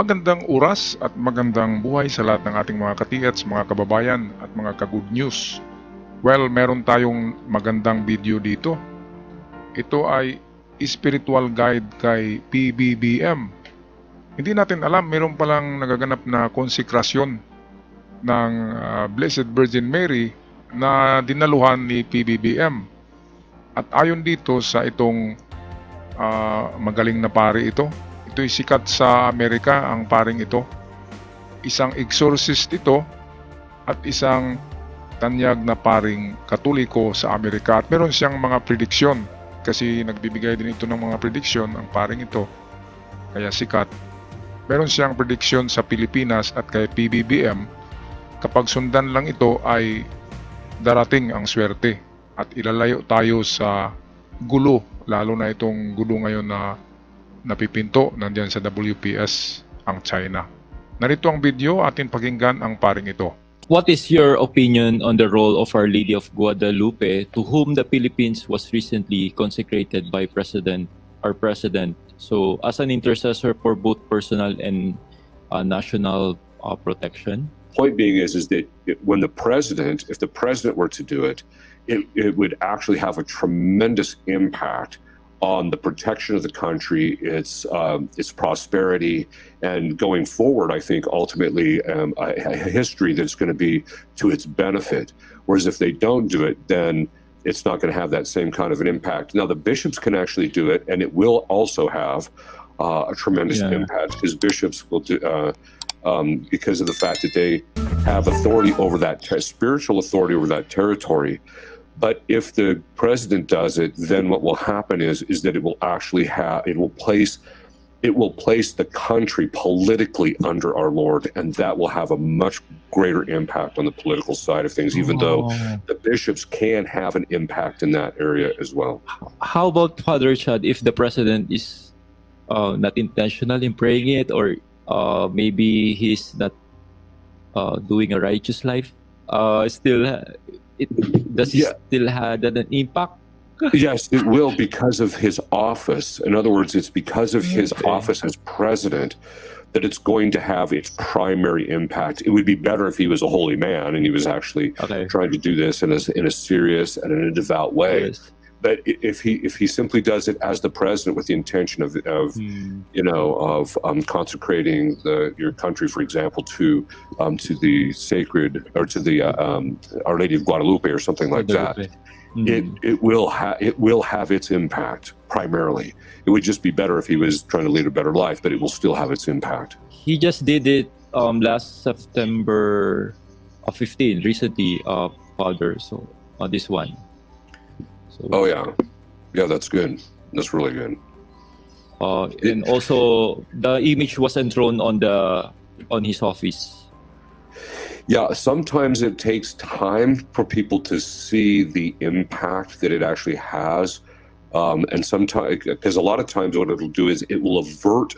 Magandang oras at magandang buhay sa lahat ng ating mga ka-TH, mga kababayan at mga ka-good news. Well, meron tayong magandang video dito. Ito ay spiritual guide kay PBBM. Hindi natin alam, meron palang nagaganap na konsekrasyon ng Blessed Virgin Mary na dinaluhan ni PBBM. At ayon dito sa itong magaling na pari ito, ito'y sikat sa Amerika ang paring ito. Isang exorcist ito at isang tanyag na paring Katoliko sa Amerika. At meron siyang mga prediksyon kasi nagbibigay din ito ng mga prediksyon ang paring ito. Kaya sikat. Meron siyang prediksyon sa Pilipinas at kay PBBM. Kapag sundan lang ito ay darating ang swerte at ilalayo tayo sa gulo, lalo na itong gulo ngayon na napipinto nandyan sa WPS ang China. Narito ang video, atin pakinggan ang paring ito. What is your opinion on the role of Our Lady of Guadalupe, to whom the Philippines was recently consecrated by our president? So, as an intercessor for both personal and national protection. Point being is that when if the president were to do it, it would actually have a tremendous impact on the protection of the country, its prosperity, and going forward, I think ultimately a history that's going to be to its benefit. Whereas if they don't do it, then it's not going to have that same kind of an impact. Now the bishops can actually do it, and it will also have a tremendous impact, because bishops will do. Because of the fact that they have authority over that spiritual authority over that territory. But if the president does it, then what will happen is that it will actually place the country politically under our Lord, and that will have a much greater impact on the political side of things, even though the bishops can have an impact in that area as well. How about Father Chad, if the president is not intentional in praying it, or maybe he's not doing a righteous life, does it still have an impact? Yes, it will, because of his office. In other words, it's because of his office as president that it's going to have its primary impact. It would be better if he was a holy man and he was actually trying to do this in a serious and in a devout way. Yes. But if he simply does it as the president with the intention of consecrating your country, for example, to the sacred, or to the Our Lady of Guadalupe or something like that, it will have its impact primarily. It would just be better if he was trying to lead a better life, but it will still have its impact. He just did it last September 15, recently, Father. So this one. So, that's good. That's really good. And also the image was enthroned on his office. Yeah, sometimes it takes time for people to see the impact that it actually has, and sometimes, because a lot of times what it'll do is it will avert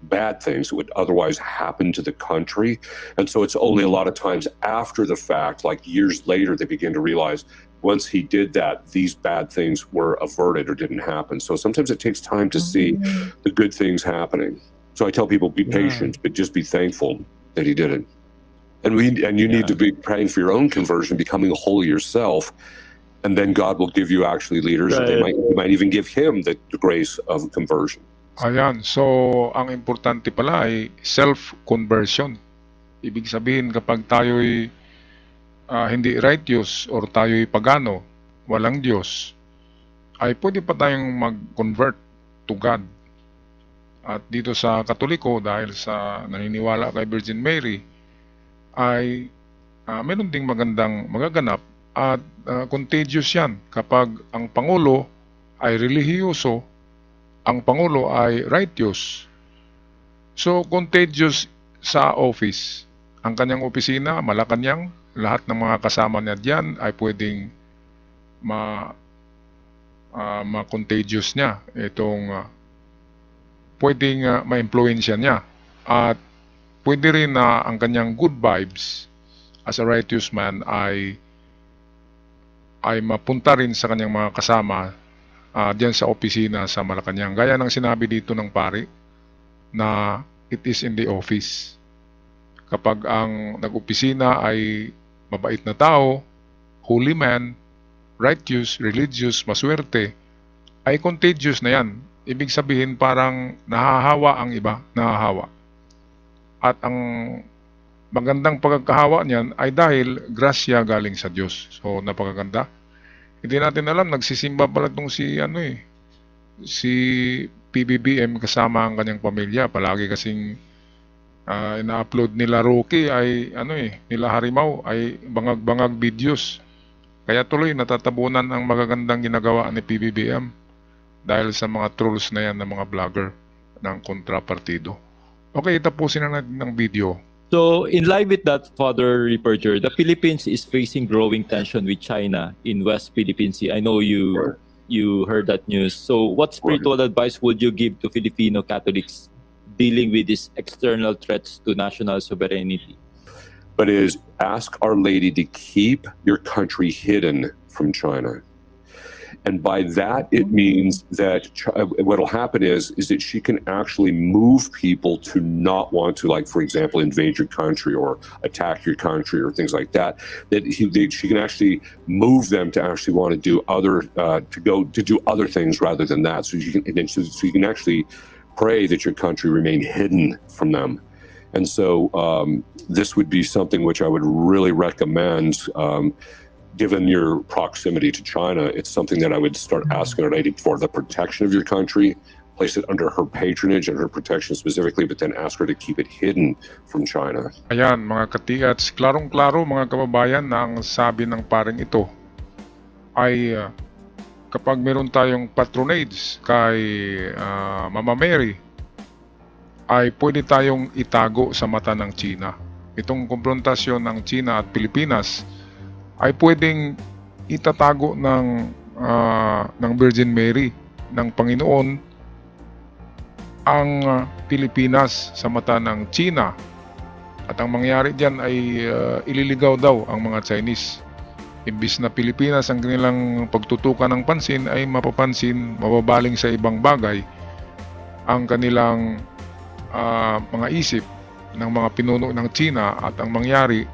bad things that would otherwise happen to the country. And so it's only a lot of times after the fact, like years later, they begin to realize once he did that, these bad things were averted or didn't happen. So sometimes it takes time to see the good things happening. So I tell people, be patient, but just be thankful that he did it. And you need to be praying for your own conversion, becoming holy yourself. And then God will give you actually leaders, and you might even give him the grace of conversion. Ayan, so ang importante pala ay self-conversion. Ibig sabihin, kapag tayo'y hindi righteous or tayo'y pagano, walang Diyos, ay pwede pa tayong mag-convert to God. At dito sa Katoliko, dahil sa naniniwala kay Virgin Mary, ay meron ding magaganap at contagious yan kapag ang Pangulo ay relihiyoso, ang Pangulo ay righteous. So, contagious sa office. Ang kanyang opisina, Malacanang, lahat ng mga kasama niya diyan ay pwedeng ma-contagious niya. Itong pwedeng ma-influensya niya. At pwede rin na ang kanyang good vibes as a righteous man ay mapunta rin sa kanyang mga kasama diyan sa opisina sa Malacanang. Gaya ng sinabi dito ng pari na it is in the office. Kapag ang nag-opisina ay mabait na tao, holy man, righteous, religious, maswerte, ay contagious na yan. Ibig sabihin parang nahahawa ang iba, nahahawa. At ang magandang pagkakahawa niyan ay dahil grasya galing sa Diyos. So, napakaganda. Hindi natin alam, nagsisimba pala itong si PBBM kasama ang kanyang pamilya. Palagi kasing ina-upload nila Rocky ay nila Harimaw ay bangag-bangag videos. Kaya tuloy natatabunan ang magagandang ginagawa ni PBBM dahil sa mga trolls na yan ng mga vlogger ng kontrapartido. Okay, tapusin na natin ng video. So, in line with that, Father Reporter, the Philippines is facing growing tension with China in West Philippine Sea. I know you heard that news. So, what spiritual advice would you give to Filipino Catholics dealing with these external threats to national sovereignty? But is ask Our Lady to keep your country hidden from China. And by that, it means that what will happen is that she can actually move people to not want to, like, for example, invade your country or attack your country or things like that. She can actually move them to actually want to do to do other things rather than that. So you can actually pray that your country remain hidden from them. And so this would be something which I would really recommend. Given your proximity to China, it's something that I would start asking Our Lady for the protection of your country, place it under her patronage and her protection specifically, but then ask her to keep it hidden from China. Ayan, mga katiats, klarong-klaro mga kababayan na ang sabi ng paring ito ay kapag meron tayong patronage kay Mama Mary, ay pwede tayong itago sa mata ng China. Itong komprontasyon ng China at Pilipinas ay pwedeng itatago ng Virgin Mary, ng Panginoon, ang Pilipinas sa mata ng China. At ang mangyari dyan ay ililigaw daw ang mga Chinese. Imbis na Pilipinas ang kanilang pagtutukan ng pansin, ay mababaling sa ibang bagay ang kanilang mga isip ng mga pinuno ng China, at ang mangyari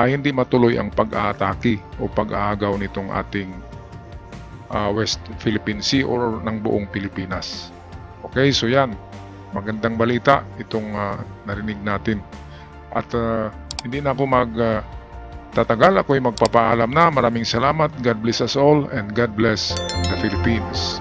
ay hindi matuloy ang pag-aatake o pag-aagaw nitong ating West Philippine Sea or ng buong Pilipinas. Okay, so yan. Magandang balita itong narinig natin. At hindi na ako magtatagal. Ako'y magpapaalam na. Maraming salamat. God bless us all and God bless the Philippines.